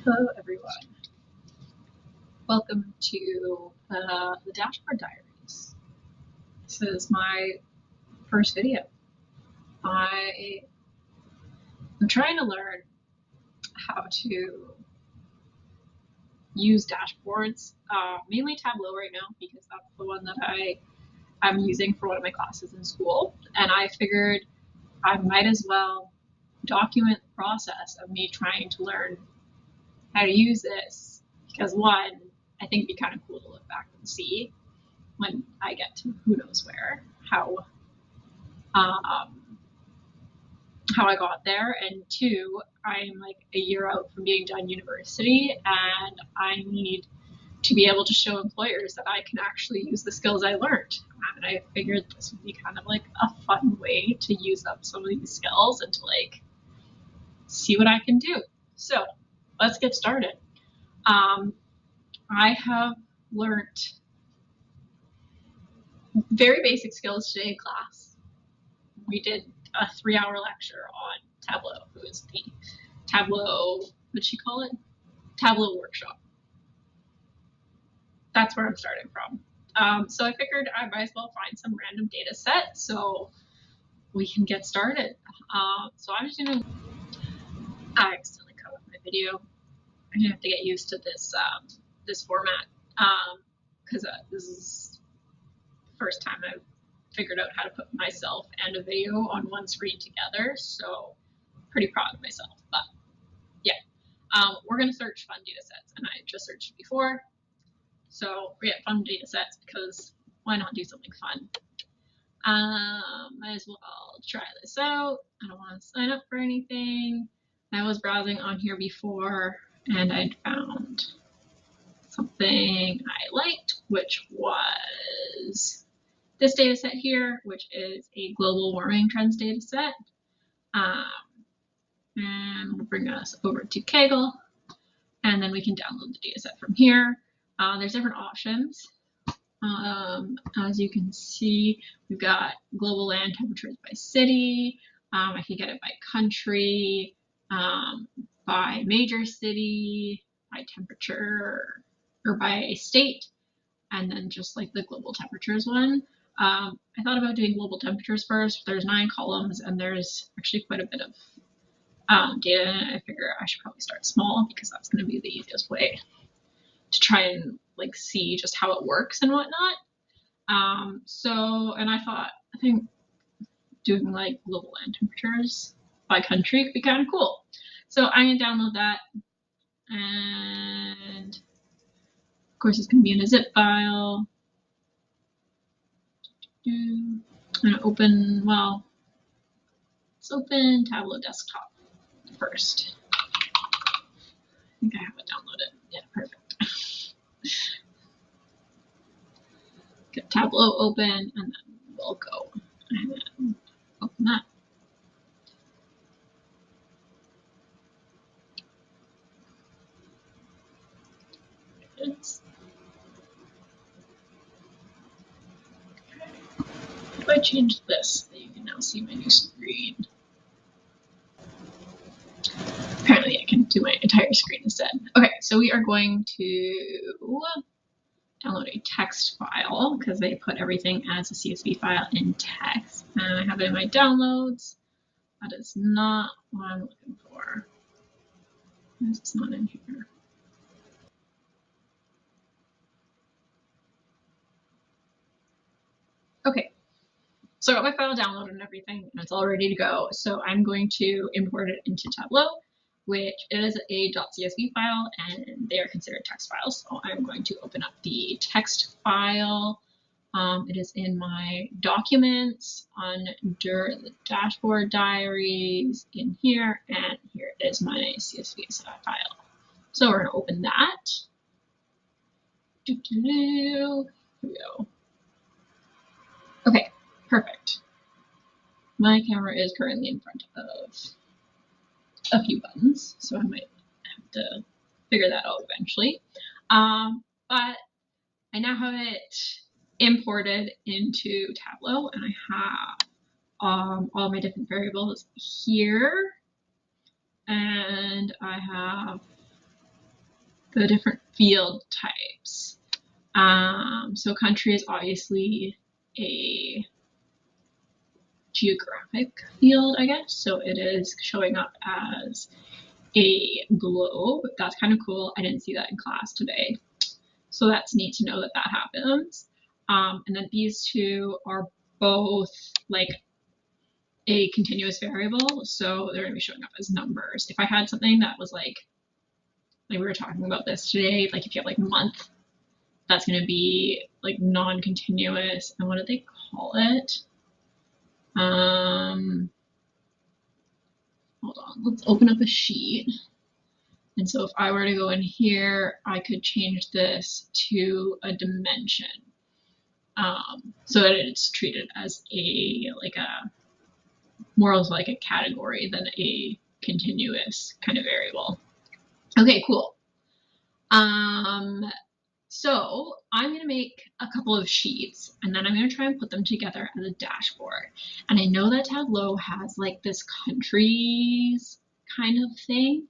Hello everyone, welcome to the Dashboard Diaries. This is my first video. I am trying to learn how to use dashboards, mainly Tableau right now because that's the one that I'm using for one of my classes in school, and I figured I might as well document the process of me trying to learn how to use this, because one, I think it'd be kind of cool to look back and see when I get to who knows where, how I got there, and two, I'm like a year out from being done university, and I need to be able to show employers that I can actually use the skills I learned. And I figured this would be kind of like a fun way to use up some of these skills and to like see what I can do. So let's get started. I have learned very basic skills today in class. We did a 3-hour lecture on Tableau. It was the Tableau, what'd she call it? Tableau workshop. That's where I'm starting from. So I figured I might as well find some random data set so we can get started. So I'm just gonna, I accidentally cut off my video. I'm gonna have to get used to this this format because this is the first time I've figured out how to put myself and a video on one screen together, so pretty proud of myself. But yeah, we're gonna search fun data sets, and I just searched before, so we get fun data sets because why not do something fun? Might as well try this out. I don't want to sign up for anything. I was browsing on here before and I'd found something I liked, which was this data set here, which is a global warming trends data set. And we'll bring us over to Kaggle, and then we can download the data set from here. There's different options. As you can see, we've got global land temperatures by city. I can get it by country, by major city, by temperature, or by state, and then just like the global temperatures one. I thought about doing global temperatures first. There's 9 columns and there's actually quite a bit of data in it. I figure I should probably start small because that's going to be the easiest way to try and like see just how it works and whatnot. And I think doing like global land temperatures by country could be kind of cool. So I'm gonna download that, and of course it's gonna be in a zip file. I'm gonna open, well, let's open Tableau desktop first. I think I have it downloaded. Yeah, perfect. Get Tableau open, and then we'll go and then open that. If I change this, you can now see my new screen. Apparently I can do my entire screen instead. Okay, so we are going to download a text file because they put everything as a CSV file in text. And I have it in my downloads. That is not what I'm looking for. It's not in here. Okay, so I got my file downloaded and everything, and it's all ready to go. So I'm going to import it into Tableau, which is a .csv file, and they are considered text files. So I'm going to open up the text file. It is in my documents under the Dashboard Diaries in here, and here is my CSV file. So we're going to open that. Here we go. Okay, perfect. My camera is currently in front of a few buttons, so I might have to figure that out eventually. But I now have it imported into Tableau, and I have all my different variables here, and I have the different field types. So country is obviously a geographic field, I guess. So it is showing up as a globe. That's kind of cool. I didn't see that in class today. So that's neat to know that that happens. And then these two are both like a continuous variable, so they're going to be showing up as numbers. If I had something that was like we were talking about this today, like if you have like month, that's going to be like non-continuous. And what do they call it? Hold on, let's open up a sheet. And so if I were to go in here, I could change this to a dimension, so that it's treated as a more of like a category than a continuous kind of variable. Okay, cool. So I'm going to make a couple of sheets and then I'm going to try and put them together as a dashboard. And I know that Tableau has like this countries kind of thing,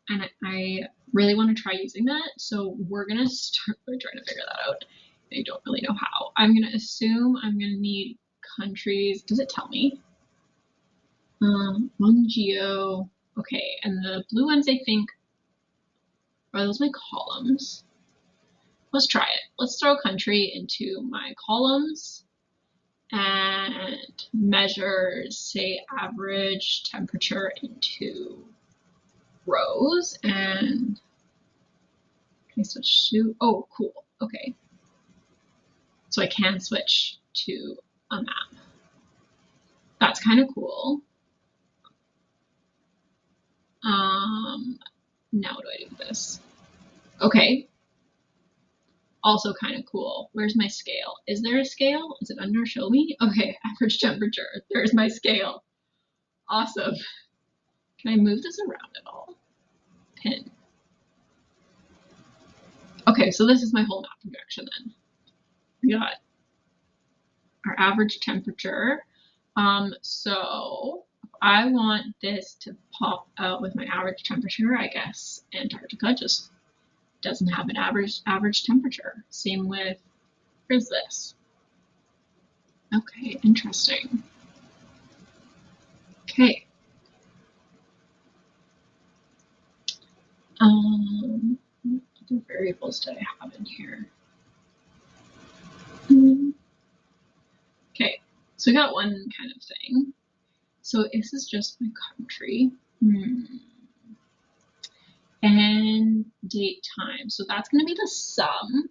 and I really want to try using that. So we're going to start by trying to figure that out. I don't really know how. I'm going to assume I'm going to need countries. Does it tell me? One geo. Okay, and the blue ones I think, are those my columns? Let's try it. Let's throw country into my columns and measure, say, average temperature into rows. And can I switch to, oh, cool, okay. So I can switch to a map. That's kind of cool. Now what do I do with this? Okay. Also kind of cool. Where's my scale? Is there a scale? Is it under show me? Okay, average temperature. There's my scale. Awesome. Can I move this around at all? Pin. Okay, so this is my whole map projection then. We got our average temperature. So if I want this to pop out with my average temperature, I guess Antarctica just doesn't have an average temperature. Same with, where's this? Okay, interesting. Okay. What other variables did I have in here? Okay, so we got one kind of thing. So this is just my country. And date time. So that's going to be the sum.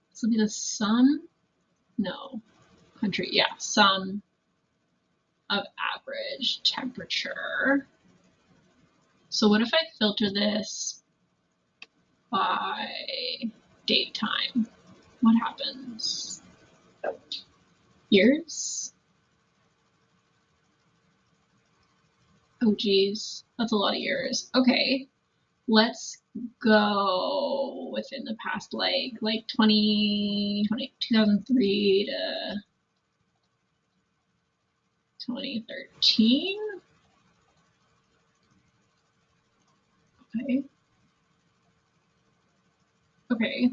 This will be the sum. No, country. Yeah, sum of average temperature. So what if I filter this by date time? What happens? Years? Oh geez, that's a lot of years. Okay, let's go within the past like 2003 to 2013. Okay. Okay.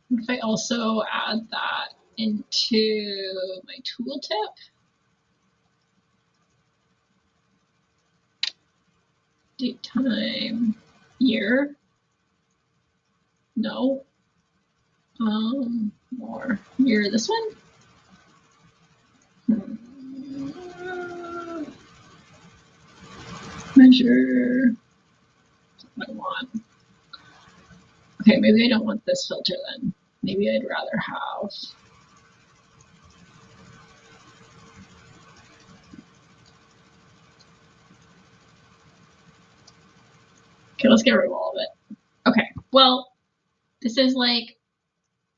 What if I also add that into my tooltip? Date, time, year? No. More. Year, this one? Measure. What I want. Okay, maybe I don't want this filter then. Maybe I'd rather have. Okay, let's get rid of all of it. Okay, well, this is like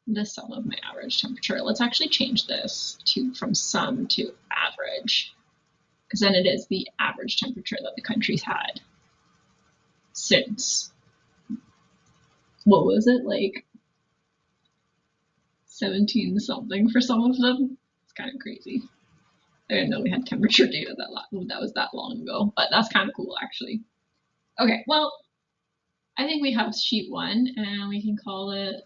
the sum of my average temperature. Let's actually change this from sum to average, because then it is the average temperature that the country's had since, what was it, like 17 something for some of them? It's kind of crazy. I didn't know we had temperature data that was that long ago, but that's kind of cool actually. Okay, well, I think we have sheet 1 and we can call it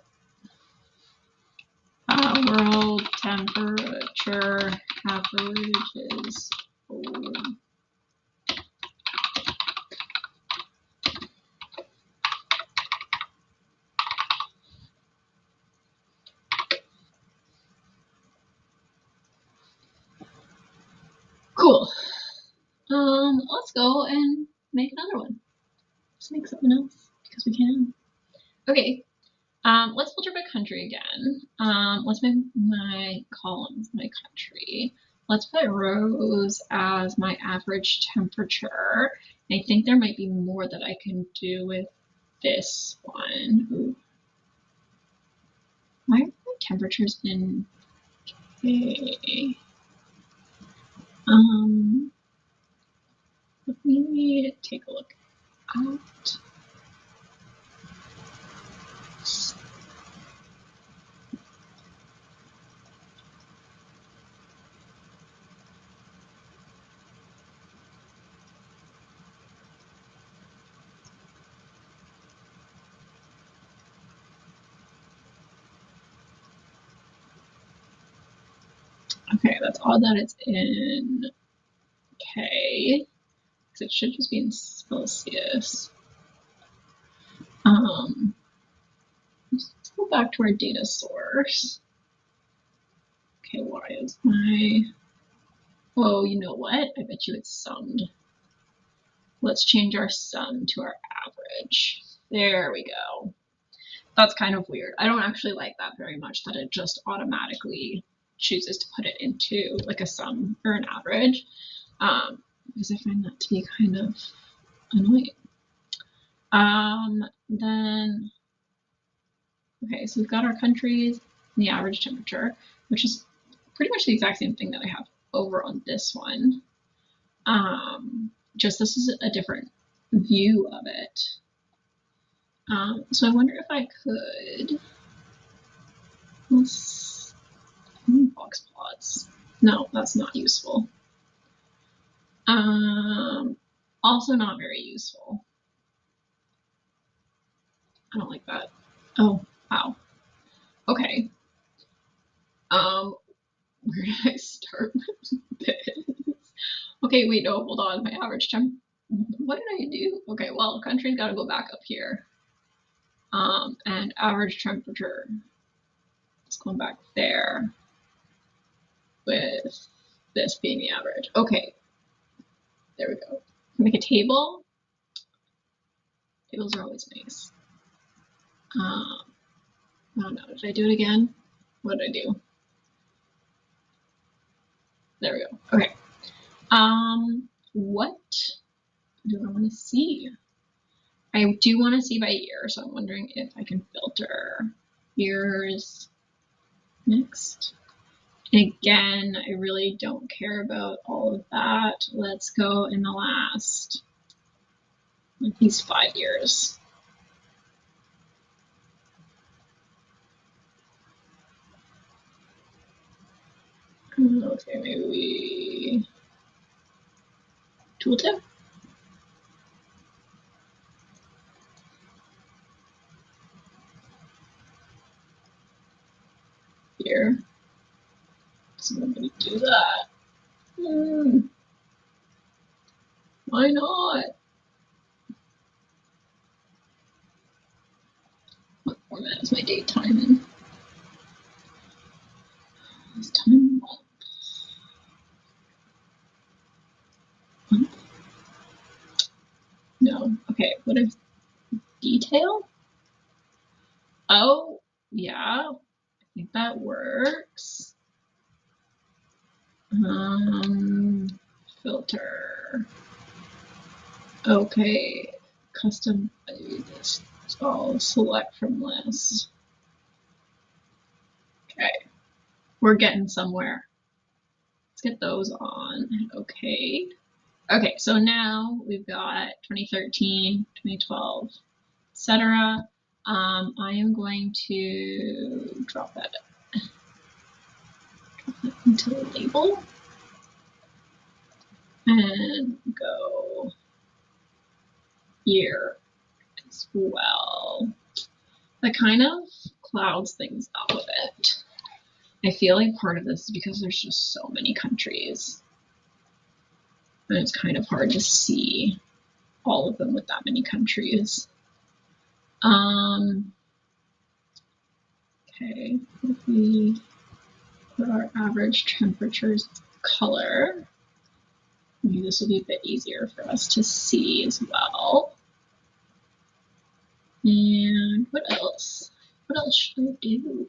world temperature averages. Cool. Let's go and make another one. Let's make something else because we can. Okay. Let's filter by country again. Let's make my columns my country. Let's put rows as my average temperature. And I think there might be more that I can do with this one. Ooh. Why are my temperatures in K? Let me take a look at. Okay, that's odd that it's in K, because it should just be in Celsius. Let's go back to our data source. Okay, why is my... Oh, you know what? I bet you it's summed. Let's change our sum to our average. There we go. That's kind of weird. I don't actually like that very much, that it just automatically chooses to put it into like a sum or an average, because I find that to be kind of annoying. Then, okay, so we've got our countries and the average temperature, which is pretty much the exact same thing that I have over on this one. Just this is a different view of it. So I wonder if I could, box plots. No, that's not useful. Also not very useful. I don't like that. Oh, wow. Okay. Where did I start with this? Okay, wait, no, hold on. My average temp. What did I do? Okay, well, country's got to go back up here. And average temperature. It's going back there with this being the average. Okay, there we go. Make a table. Tables are always nice. I don't know. Did I do it again? What did I do? There we go. Okay. What do I want to see? I do want to see by year, so I'm wondering if I can filter years next. And again, I really don't care about all of that. Let's go in the last, like these 5 years. Okay, maybe we tooltip. Here. So I'm going to do that. Why not? What format is my date time in? It's time month. No. Okay, what is detail? Oh, yeah. I think that works. Filter. Okay, custom this. So I'll select from list. Okay, we're getting somewhere. Let's get those on. Okay. Okay, so now we've got 2013, 2012, etc. I am going to drop that into the label. and go year as well. That kind of clouds things up a bit. I feel like part of this is because there's just so many countries. And it's kind of hard to see all of them with that many countries. Okay, if we put our average temperatures color, maybe this will be a bit easier for us to see as well. And what else? What else should I do?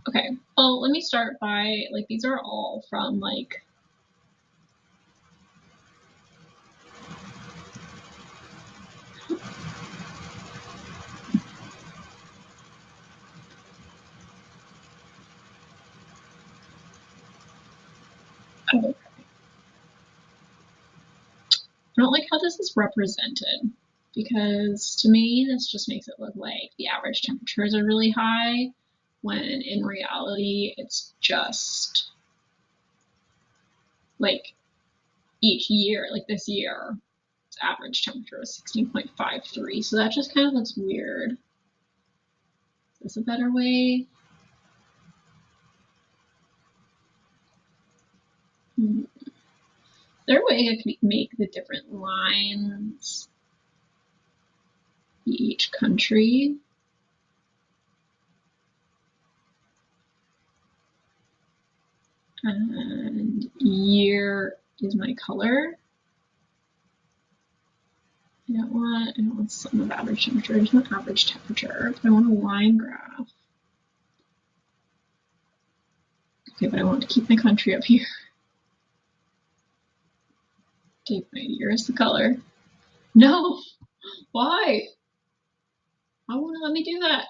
Okay, well, let me start by, like, these are all from, like, oh, I don't like how this is represented, because to me, this just makes it look like the average temperatures are really high, when in reality, it's just like each year, like this year, its average temperature was 16.53. So that just kind of looks weird. Is this a better way? Is there a way I could make the different lines each country? And year is my color. I don't want sum of average temperature. I just want average temperature. But I want a line graph. Okay, but I want to keep my country up here. Take my year as the color. No! Why? Why won't it let me do that?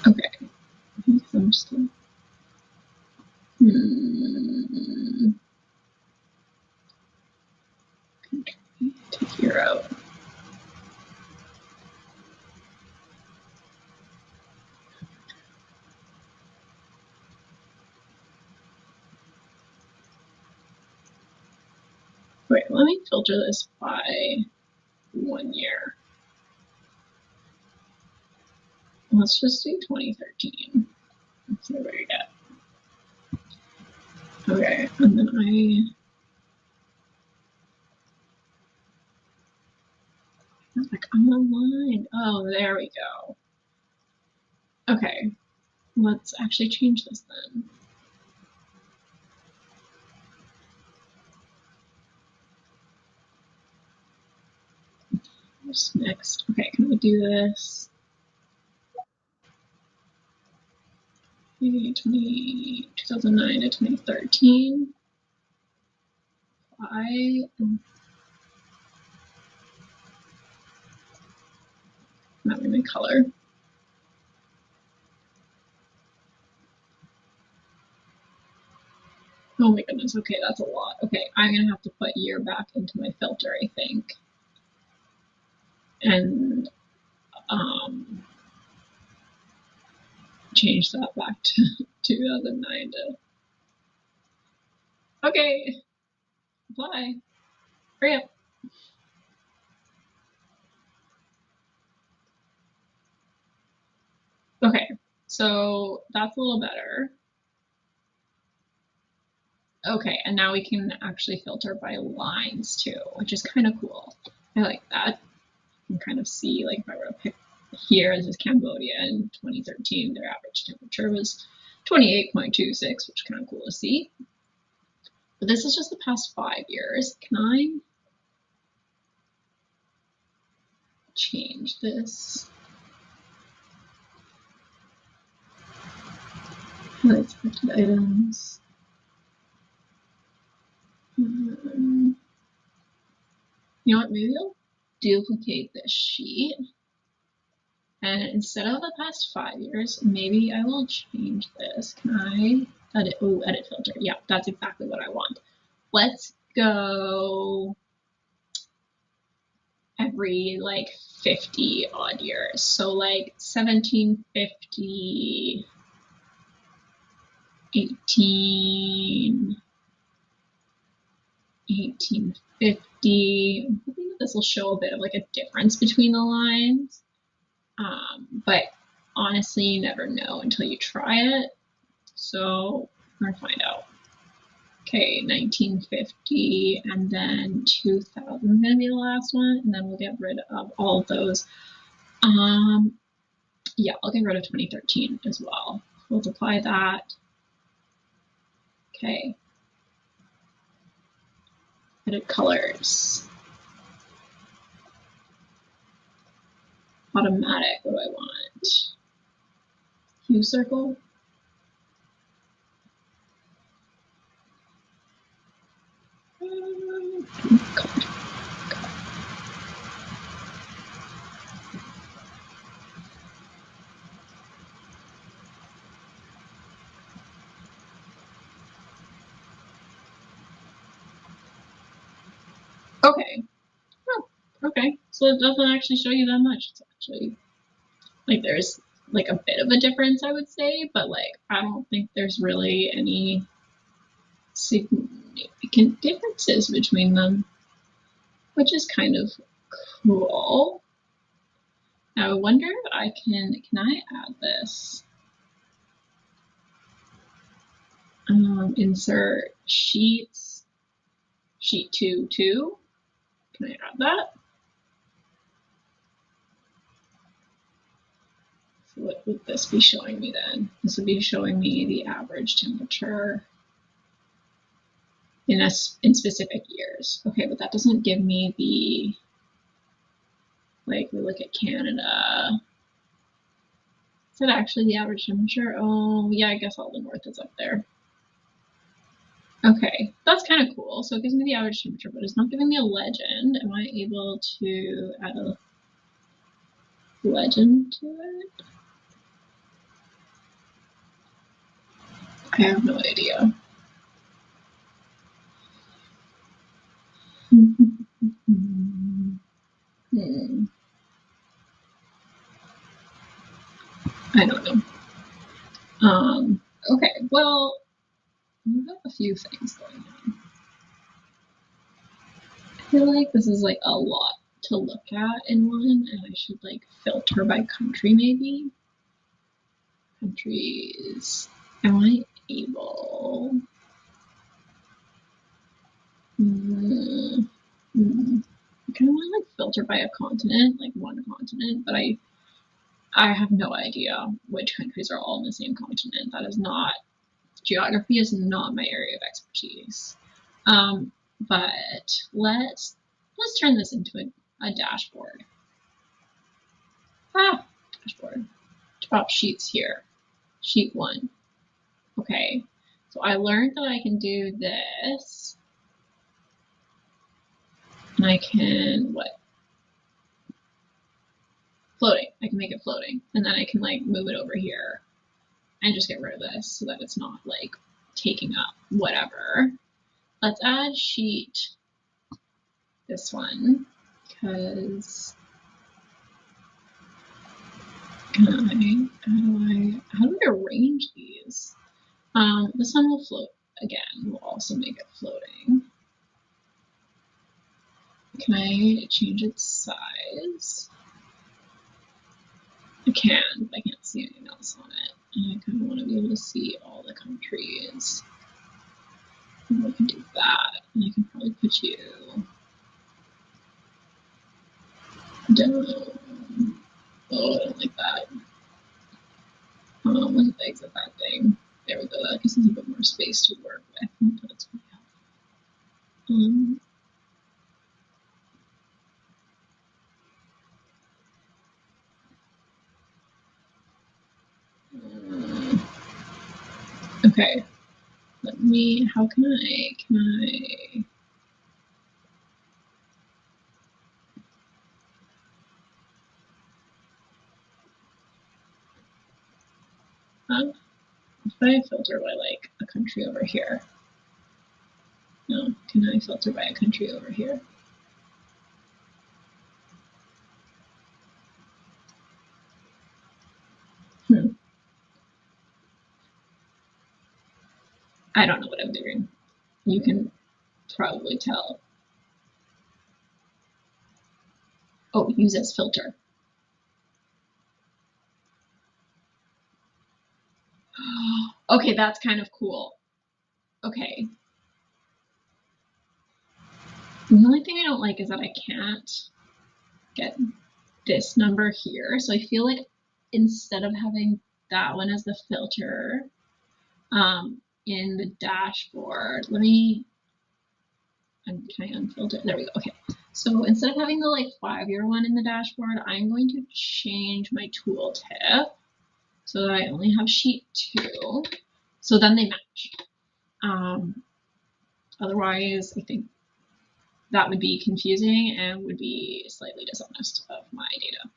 Okay. I think I'm still. Take year out. Wait, let me filter this by 1 year. Let's just do 2013. Let's see what we get. Okay, and then like on the line. Oh, there we go. Okay, let's actually change this then. What's next? Okay, can we do this? 2009 to 2013. Not really my color. Oh my goodness, okay, that's a lot. Okay, I'm gonna have to put year back into my filter, I think. And change that back to 2009 to. Okay, apply. Hurry up. Okay, so that's a little better. Okay, and now we can actually filter by lines too, which is kind of cool. I like that. You can kind of see, like, if I were to pick here, this is Cambodia in 2013, their average temperature was 28.26, which is kind of cool to see. But this is just the past 5 years. Can I change this? Highlight selected items. You know what, maybe I'll duplicate this sheet. And instead of the past 5 years, maybe I will change this. Can I edit? Oh, edit filter. Yeah, that's exactly what I want. Let's go every like 50 odd years. So like 1750, 1850. I'm hoping that this will show a bit of like a difference between the lines. But honestly, you never know until you try it. So we're gonna find out. Okay, 1950, and then 2000 is gonna be the last one, and then we'll get rid of all of those. Yeah, I'll get rid of 2013 as well. Multiply that. Okay. Edit colors. Automatic, what do I want? Hue circle. Color. Okay. Oh, okay. So it doesn't actually show you that much. It's actually like there's like a bit of a difference, I would say, but like I don't think there's really any significant differences between them, which is kind of cool. Now I wonder if I can I add this? Insert sheets, sheet 2, 2. Can I add that? So what would this be showing me then? This would be showing me the average temperature in specific years. Okay, but that doesn't give me the, like we look at Canada. Is that actually the average temperature? Oh yeah, I guess all the north is up there. Okay, that's kind of cool. So it gives me the average temperature, but it's not giving me a legend. Am I able to add a legend to it? I have no idea. I don't know. Okay, well, we have a few things going on. I feel like this is like a lot to look at in one, and I should like filter by country maybe. Countries. Am I able? I kind of want to like filter by a continent, like one continent, but I have no idea which countries are all in the same continent. That is not, geography is not my area of expertise. But let's turn this into a dashboard. Dashboard. Top sheets here. Sheet 1. Okay, so I learned that I can do this. And I can, what? Floating. I can make it floating. And then I can like move it over here and just get rid of this so that it's not like taking up whatever. Let's add sheet, this one, because how do I arrange these? This one will float again. We'll also make it floating. Can I change its size? I can, but I can't see anything else on it. And I kind of want to be able to see all the countries. And I can do that, and I can probably put you down. Oh, I don't like that. Let's exit that thing. There we go. That gives us a bit more space to work with. But it's really helpful. Okay. Let me. How can I? If I filter by like a country over here. No. Can I filter by a country over here? I don't know what I'm doing. You can probably tell. Oh, use as filter. Okay, that's kind of cool. Okay. The only thing I don't like is that I can't get this number here. So I feel like instead of having that one as the filter in the dashboard, can I unfilter? There we go. Okay. So instead of having the like 5-year one in the dashboard, I'm going to change my tooltip so that I only have sheet 2. So then they match. Otherwise, I think that would be confusing and would be slightly dishonest of my data.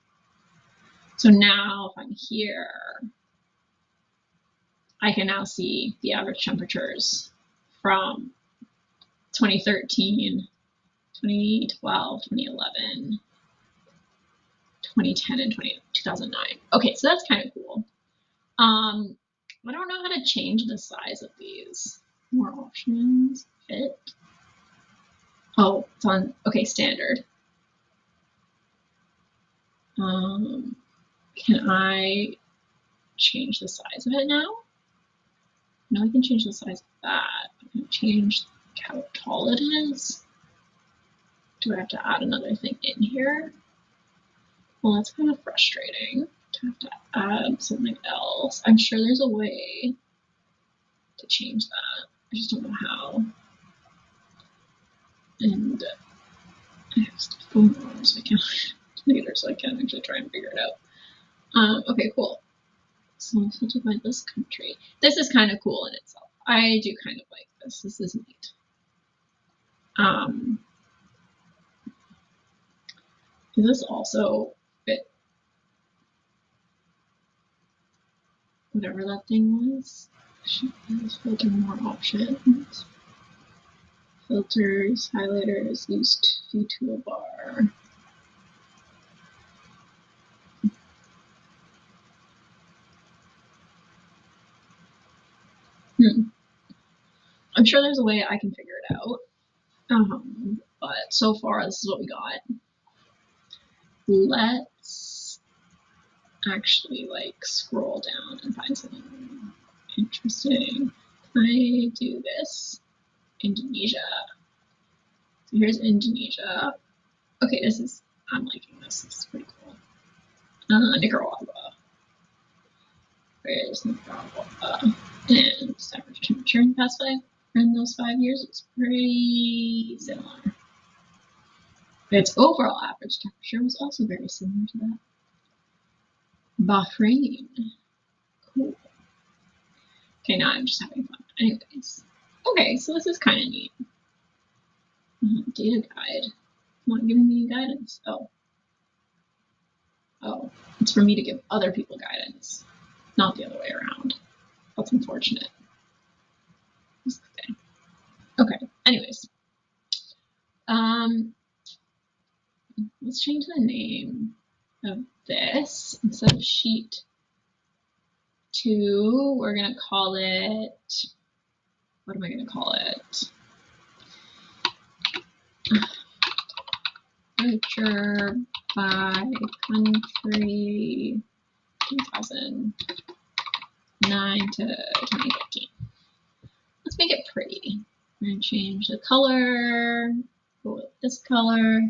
So now if I'm here, I can now see the average temperatures from 2013, 2012, 2011, 2010, and 2009. Okay, so that's kind of cool. I don't know how to change the size of these. More options, fit. Oh, it's on, okay, standard. Can I change the size of it now? No, I can change the size of that. I can change how tall it is. Do I have to add another thing in here? Well, that's kind of frustrating to have to add something else. I'm sure there's a way to change that. I just don't know how. And I have stuff going on, so I can't later, so I can't actually try and figure it out. Okay, cool. So I'm filtered by this country. This is kind of cool in itself. I do kind of like this. This is neat. Does this also fit whatever that thing was? Let's filter more options. Filters, highlighters, use view toolbar. I'm sure there's a way I can figure it out. But so far, this is what we got. Let's actually like scroll down and find something interesting. Can I do this? Indonesia. So here's Indonesia. Okay, I'm liking this. This is pretty cool. Nicaragua. Where's Nicaragua? And average temperature in the past in those 5 years, it's pretty similar. Its overall average temperature was also very similar to that. Bahrain. Cool. Okay, now I'm just having fun. Anyways. Okay, so this is kind of neat. Data guide. Not giving me guidance. Oh, it's for me to give other people guidance, not the other way around. That's unfortunate. Okay, anyways. Let's change the name of this. Instead of sheet 2, we're gonna call it, what am I gonna call it? Temperature by country 2009 to 2015. Let's make it pretty. We're gonna change the color, go with this color.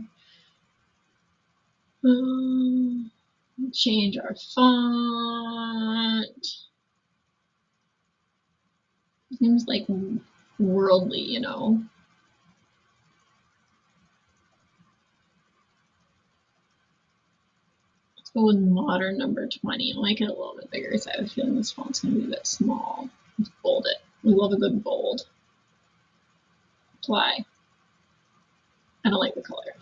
Change our font. Seems like worldly, you know. Let's go with modern number 20. I'll make it a little bit bigger because I have a feeling this font's going to be a bit small. Let's bold it. We love a good bold. Apply. I don't like the color.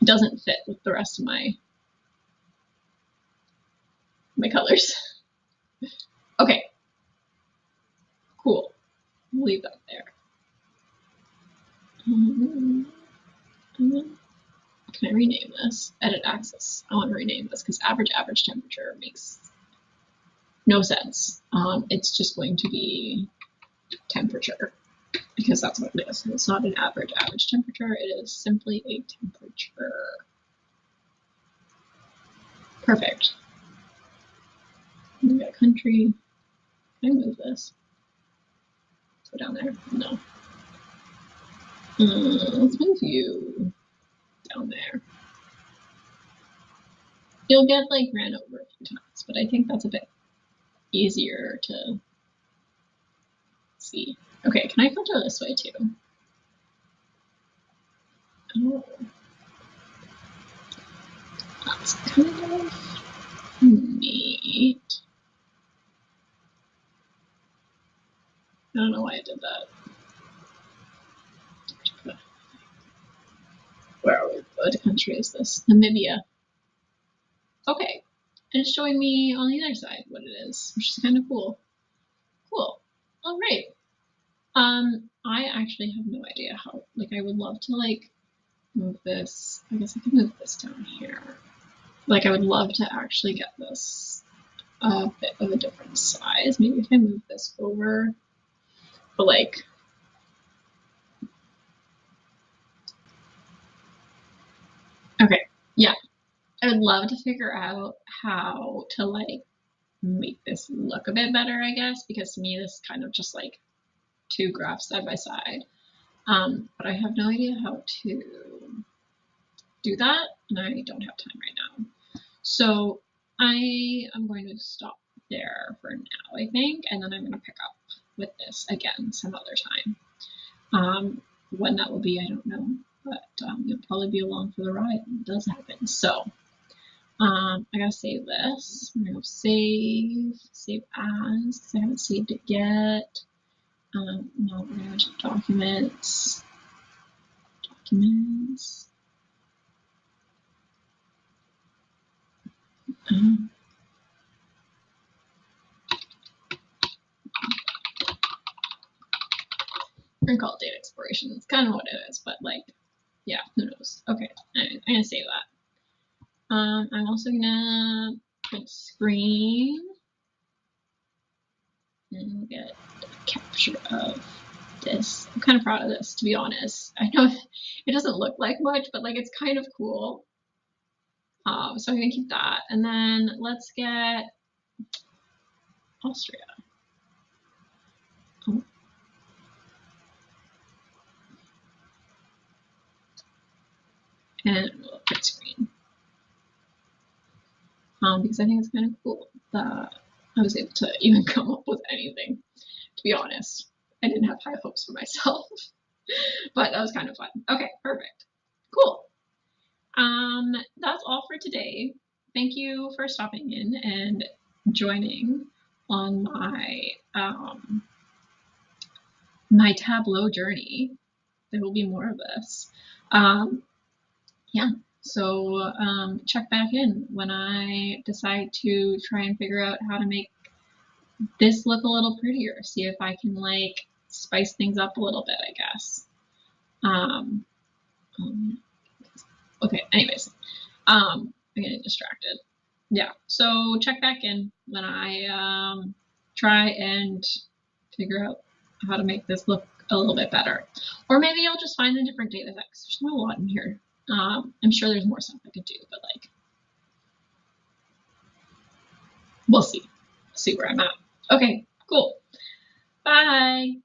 It doesn't fit with the rest of my colors. Okay. Cool. We'll leave that there. Can I rename this? Edit axis. I want to rename this because average temperature makes no sense. It's just going to be temperature because that's what it is. It's not an average temperature. It is simply a temperature. Perfect. We got country. Can I move this? Go down there. No. Let's move you down there. You'll get like ran over a few times, but I think that's a bit easier to see. Okay, can I filter this way too? Oh, that's kind of neat. I don't know why I did that. Where are we? What country is this? Namibia. Okay, and it's showing me on the other side what it is, which is kind of cool. Cool. All right. I actually have no idea how. Like, I would love to like move this. I guess I can move this down here. Like, I would love to actually get this a bit of a different size. Maybe if I move this over, but like. Okay, yeah, I would love to figure out how to like make this look a bit better, I guess, because to me this is kind of just like two graphs side by side. But I have no idea how to do that, and I don't have time right now. So I am going to stop there for now, I think, and then I'm going to pick up with this again some other time. When that will be, I don't know, but you'll probably be along for the ride when it does happen. So I gotta save this. I'm gonna go save as, because I haven't saved it yet. No, we're gonna go to documents. I'm gonna call it data exploration. It's kind of what it is, but like, yeah, who knows? Okay, I'm gonna save that. I'm also gonna print screen and we'll get a capture of this. I'm kind of proud of this, to be honest. I know it doesn't look like much, but like it's kind of cool. So I'm gonna keep that, and then let's get Austria. Oh. And we'll print screen. Because I think it's kind of cool that I was able to even come up with anything, to be honest. I didn't have high hopes for myself, but that was kind of fun. Okay, perfect. Cool. That's all for today. Thank you for stopping in and joining on my Tableau journey. There will be more of this. Yeah, so check back in when I decide to try and figure out how to make this look a little prettier. See if I can like spice things up a little bit, I guess. Okay, anyways, I'm getting distracted. Yeah, so check back in when I try and figure out how to make this look a little bit better. Or maybe I'll just find a different data set, 'cause there's not a lot in here. I'm sure there's more stuff I could do, but like, we'll see. See where I'm at. Okay, cool. Bye.